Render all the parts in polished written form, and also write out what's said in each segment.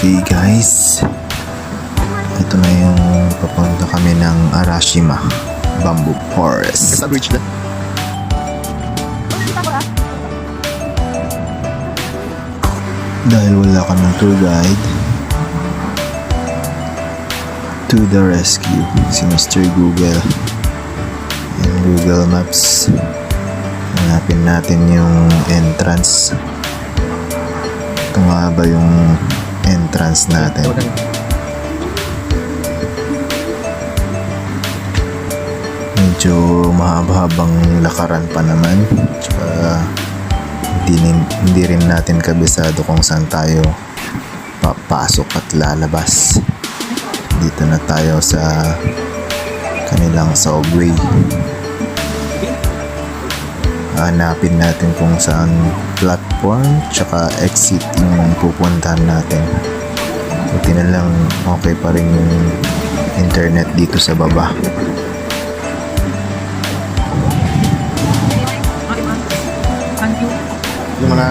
Okay guys, ito na yung papunta kami ng Arashima Bamboo Forest. Sa bridge na. Dahil wala ka ng tour guide, to the rescue si Mr. Google and Google Maps. Hanapin natin yung entrance. Ito nga ba yung entrance natin? Medyo mahaba-habang lakaran pa naman. Tsaka hindi rin natin kabisado kung saan tayo papasok at lalabas. Dito na tayo sa kanilang subway. Hanapin natin kung saan platform tsaka exit yung pupuntahan natin. Buti na lang okay pa rin yung internet dito sa baba. Yung mga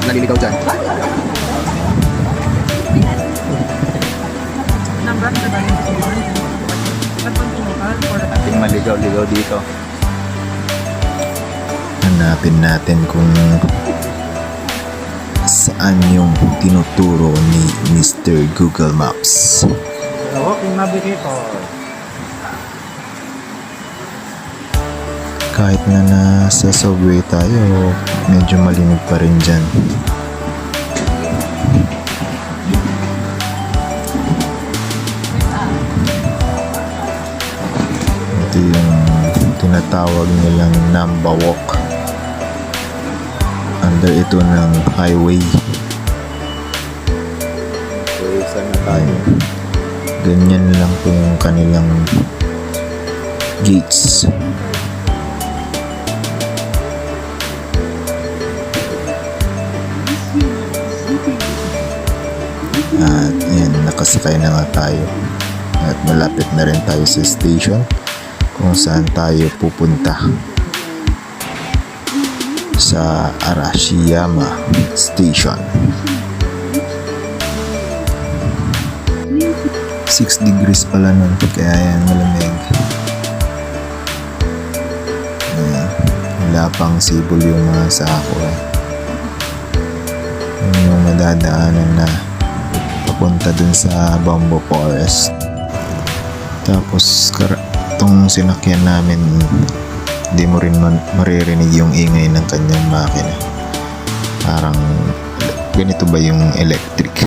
naliligaw dyan. Ating maligaw-ligaw dito. Hanapin natin kung saan yung tinuturo ni Mr. Google Maps. Walking navigator. Kahit na nasa subway tayo, medyo malimit pa rin dyan. Ito yung tinatawag nilang Namba Walk. Under ito ng highway. So, saan na tayo? Ganyan lang po yung kanilang gates. At yan, nakasakay na nga tayo. At malapit na rin tayo sa station kung saan tayo pupunta. Sa Arashiyama Station. 6 degrees pala nun, kaya yan malamig. Ayan, wala pang sibol yung mga sako eh. Yun yung madadaanan na papunta dun sa Bamboo Forest. Tapos itong sinakyan namin, hindi mo rin maririnig yung ingay ng kanyang makina. Parang ganito ba yung electric?